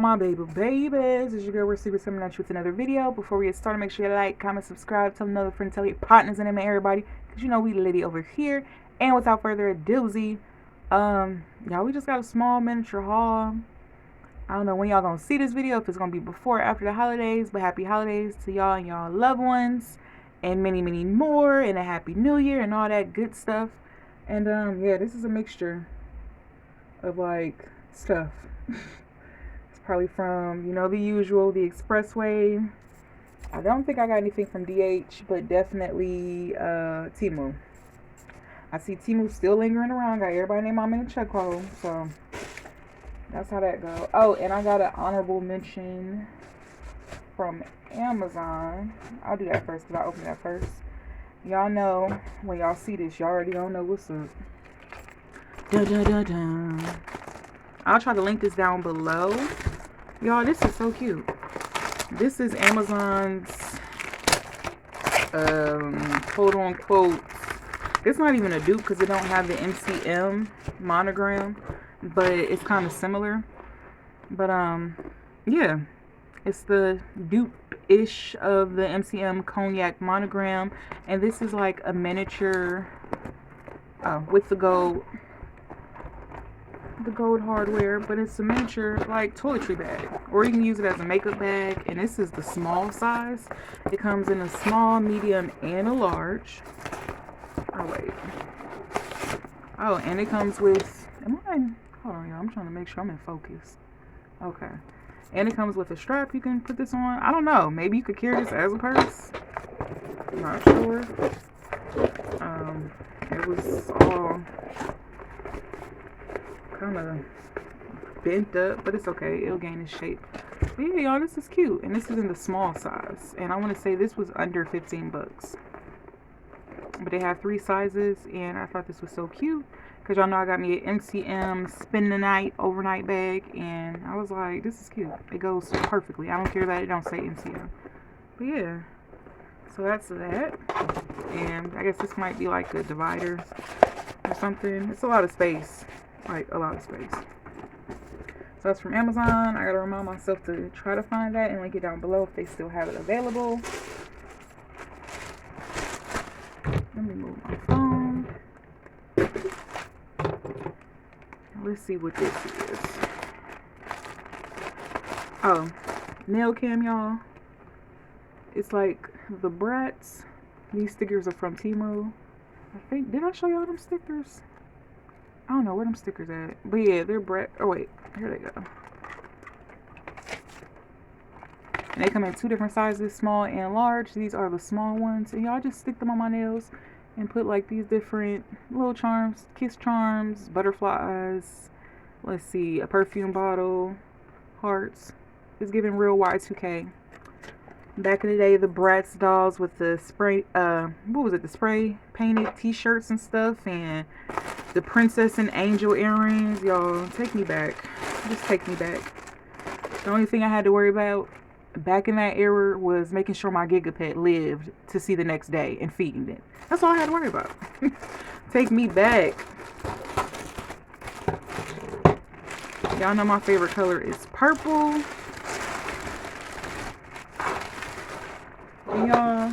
y'all, my babies? It's your girl, we're super coming at you with another video. Before we get started, make sure you like, comment, subscribe, tell another friend, tell your partners, and everybody, because you know we litty over here. And without further ado, y'all, we just got a small miniature haul. I don't know when y'all gonna see this video, if it's gonna be before or after the holidays, but happy holidays to y'all and y'all loved ones, and many, many more, and a happy new year, and all that good stuff. And yeah, this is a mixture of like stuff. It's probably from, you know, the usual, the Expressway. I don't think I got anything from DH, but definitely Temu. I see Temu still lingering around. Got everybody named Mom in a chokehold, so that's how that go. Oh, and I got an honorable mention from Amazon. I'll do that first because I opened that first. Y'all know when y'all see this, y'all already don't know what's up. Dun, dun, dun, dun. I'll try to link this down below. Y'all, this is so cute. This is Amazon's quote unquote, it's not even a dupe because it don't have the MCM monogram, but it's kind of similar. But yeah, it's the dupe-ish of the MCM cognac monogram, and this is like a miniature with the gold hardware, but it's a miniature like toiletry bag, or you can use it as a makeup bag. And this is the small size. It comes in a small, medium, and a large. Oh wait. Oh, and it comes with, hold on, y'all, I'm trying to make sure I'm in focus. Okay. And it comes with a strap you can put this on. I don't know, maybe you could carry this as a purse. I'm not sure. It was all kind of bent up, but it's okay, it'll gain its shape. But yeah, y'all, this is cute, and this is in the small size, and I want to say this was under 15 bucks, but they have 3 sizes, and I thought this was so cute because y'all know I got me an MCM spend the night overnight bag, and I was like, this is cute. It goes perfectly. I don't care that it don't say MCM, but yeah, so that's that. And I guess this might be like a divider or something. It's a lot of space. Like a lot of space. So that's from Amazon. I gotta remind myself to try to find that and link it down below if they still have it available. Let me move my phone. Let's see what this is. Oh, nail cam, y'all. It's like the Bratz. These stickers are from Temu. I think, did I show y'all them stickers? I don't know where them stickers at, but yeah, they're oh wait, here they go. And they come in 2 different sizes, small and large. These are the small ones, and y'all just stick them on my nails and put like these different little charms, kiss charms, butterflies. Let's see, a perfume bottle, hearts. It's giving real Y2K. Back in the day, the Bratz dolls with the spray, what was it, the spray painted t-shirts and stuff, and the princess and angel earrings. Y'all, take me back. Just take me back. The only thing I had to worry about back in that era was making sure my Gigapet lived to see the next day and feeding it. That's all I had to worry about. Take me back. Y'all know my favorite color is purple. Y'all,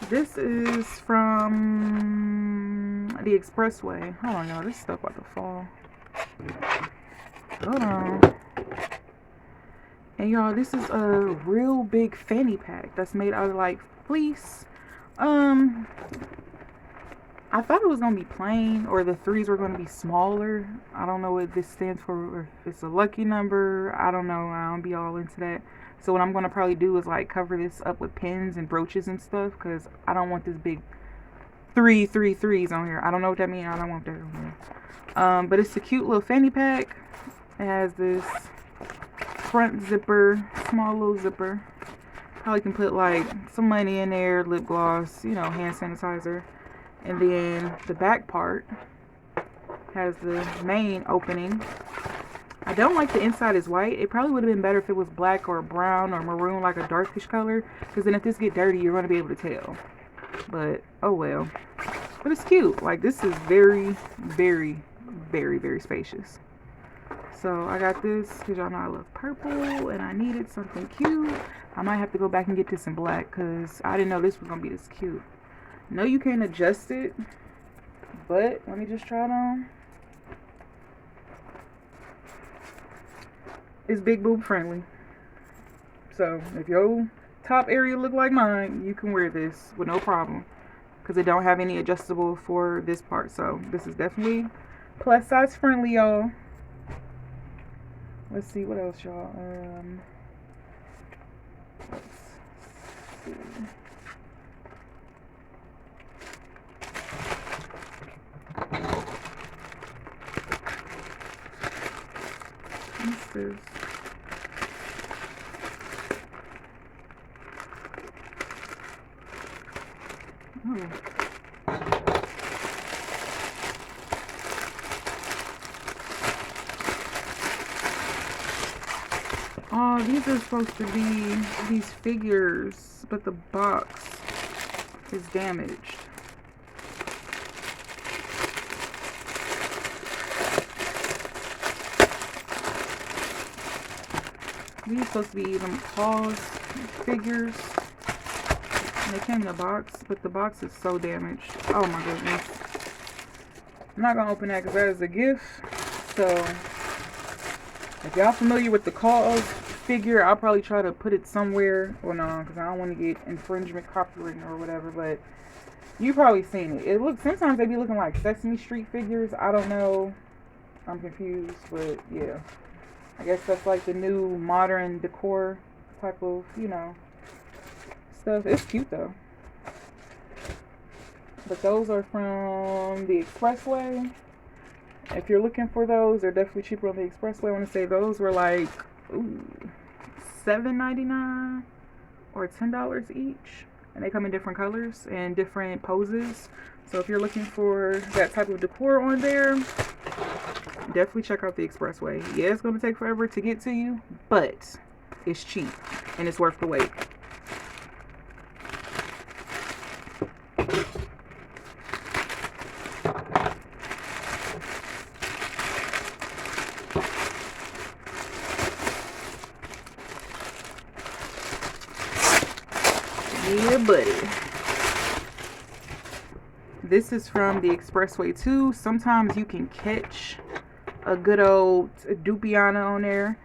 this is from the Expressway. Hold on, y'all, this stuff about to fall. Hold on. And y'all, this is a real big fanny pack that's made out of like fleece. I thought it was gonna be plain, or the 3s were gonna be smaller. I don't know what this stands for, or if it's a lucky number. I don't know. I don't be all into that. So what I'm gonna probably do is like cover this up with pins and brooches and stuff, because I don't want this big 3 on here. I don't know what that means. I don't want that on here. But it's a cute little fanny pack. It has this front zipper, small little zipper. Probably can put like some money in there, lip gloss, you know, hand sanitizer. And then the back part has the main opening. I don't like the inside is white. It probably would have been better if it was black or brown or maroon, like a darkish color, because then if this get dirty, you're going to be able to tell. But oh well. But it's cute. Like, this is very, very, very, very spacious. So I got this because y'all know I love purple and I needed something cute. I might have to go back and get this in black because I didn't know this was going to be this cute. No, you can't adjust it, but let me just try it on. It's big boob friendly. So if your top area look like mine, you can wear this with no problem because it don't have any adjustable for this part. So this is definitely plus size friendly, y'all. Let's see what else, y'all. Let's see. What's this? Oh, these are supposed to be these figures, but the box is damaged. These are supposed to be even Paws figures. And they came in a box, but the box is so damaged. Oh my goodness. I'm not gonna open that because that is a gift. So if y'all familiar with the Claws figure, I'll probably try to put it somewhere. Well, no, because I don't want to get infringement copyright or whatever. But you probably seen it. It looks, sometimes they be looking like Sesame Street figures. I don't know. I'm confused, but yeah. I guess that's like the new modern decor type of, you know, stuff. It's cute though. But those are from the Expressway. If you're looking for those, they're definitely cheaper on the Expressway. I want to say those were like $7.99 or $10 each. And they come in different colors and different poses. So if you're looking for that type of decor on there, definitely check out the Expressway. Yeah, it's going to take forever to get to you, but it's cheap and it's worth the wait. Yeah, buddy. This is from the Expressway too. Sometimes you can catch a good old Dupiana on there.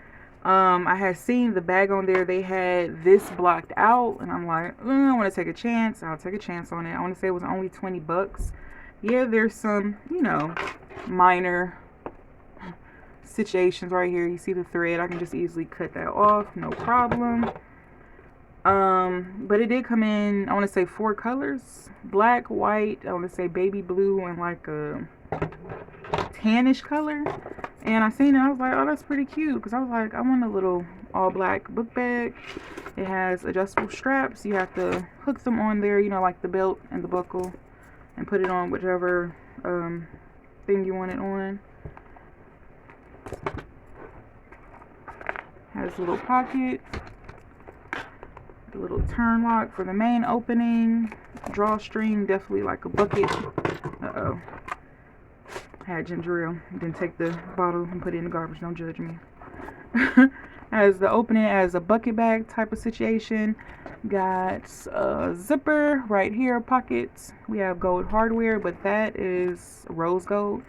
I had seen the bag on there. They had this blocked out, and I'm like, I want to take a chance. I'll take a chance on it. I want to say it was only $20. Yeah, there's some, you know, minor situations right here. You see the thread. I can just easily cut that off, no problem. But it did come in, I want to say 4 colors: black, white, I want to say baby blue, and like a tannish color. And I seen it, I was like, oh, that's pretty cute, because I was like, I want a little all black book bag. It has adjustable straps. You have to hook them on there, you know, like the belt and the buckle, and put it on whichever thing you want it on. Has a little pocket, the little turn lock for the main opening, drawstring, definitely like a bucket. Uh-oh. I had ginger ale. Didn't take the bottle and put it in the garbage. Don't judge me. As the opening as a bucket bag type of situation. Got a zipper right here, pockets. We have gold hardware, but that is rose gold.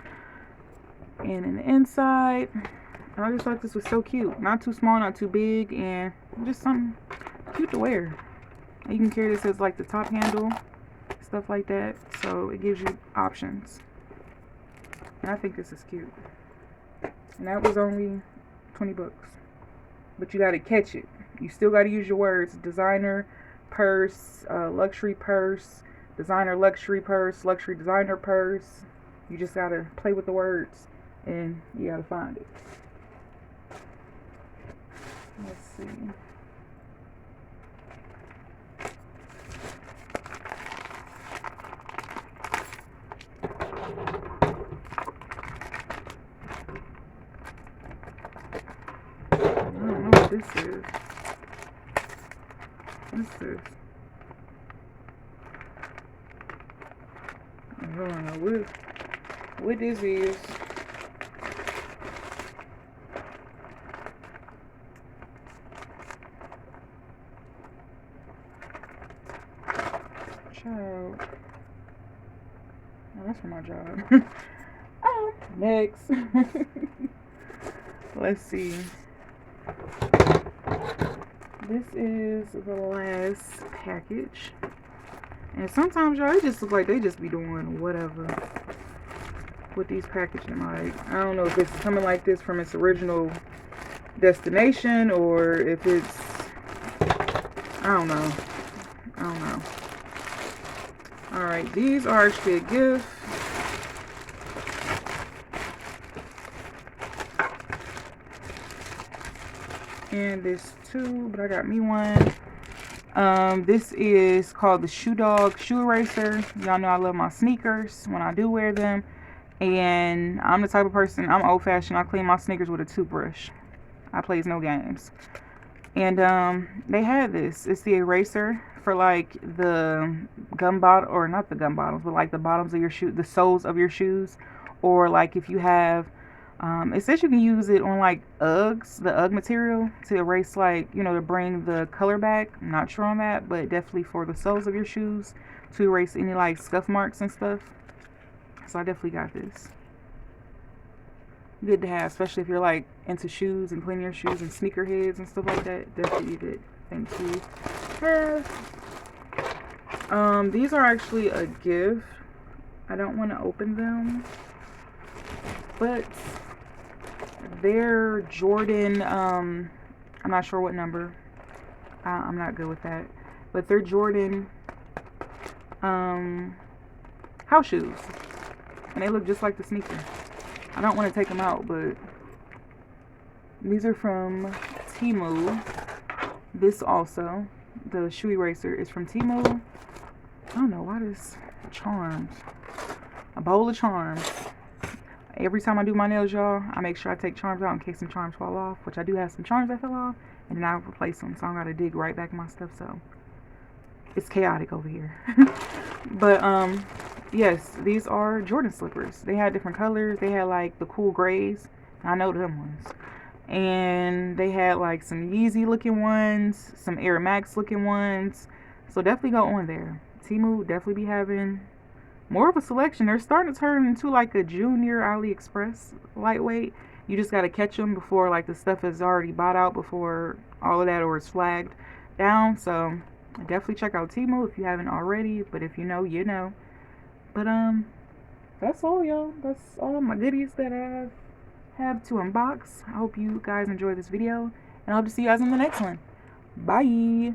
And in the inside, I just thought this was so cute. Not too small, not too big, and just something cute to wear. You can carry this as like the top handle, stuff like that. So it gives you options. And I think this is cute. And that was only $20. But you gotta catch it. You still gotta use your words. Designer purse, luxury purse, designer luxury purse, luxury designer purse. You just gotta play with the words and you gotta find it. Let's see. This is. What's this? I don't know what this is. for my job. Next. Let's see. This is the last package. And sometimes, y'all, it just look like they just be doing whatever with these packaging. Like, I don't know if it's coming like this from its original destination or if it's, I don't know. Alright, these are actually a gift. And this too, but I got me one. This is called the Shoe Dog Shoe Eraser. Y'all know I love my sneakers when I do wear them. And I'm the type of person, I'm old fashioned. I clean my sneakers with a toothbrush. I plays no games. And they had this. It's the eraser for like the gum bottom, or not the gum bottoms, but like the bottoms of your shoe, the soles of your shoes, or like if you have. It says you can use it on like Uggs, the Ugg material, to erase, like, you know, to bring the color back. I'm not sure on that, but definitely for the soles of your shoes to erase any like scuff marks and stuff. So I definitely got this. Good to have, especially if you're like into shoes and cleaning your shoes and sneakerheads and stuff like that. Definitely a good thing to have. These are actually a gift. I don't want to open them, but they're Jordan, I'm not sure what number, I'm not good with that, but they're Jordan house shoes, and they look just like the sneaker. I don't want to take them out, but these are from Temu. This also, the shoe eraser, is from Temu. I don't know why this Charms, a bowl of Charms. Every time I do my nails, y'all, I make sure I take charms out in case some charms fall off, which I do have some charms that fell off, and then I replace them, so I gotta dig right back in my stuff, so it's chaotic over here. But yes, these are Jordan slippers. They had different colors. They had like the cool grays, I know them ones, and they had like some Yeezy looking ones, some Air Max looking ones, so definitely go on there. Temu definitely be having more of a selection. They're starting to turn into like a junior AliExpress lightweight. You just got to catch them before like the stuff is already bought out, before all of that, or it's flagged down. So definitely check out Temu if you haven't already, but if you know, you know. But that's all, y'all. That's all my goodies that I have to unbox. I hope you guys enjoyed this video, and I hope to see you guys in the next one. Bye.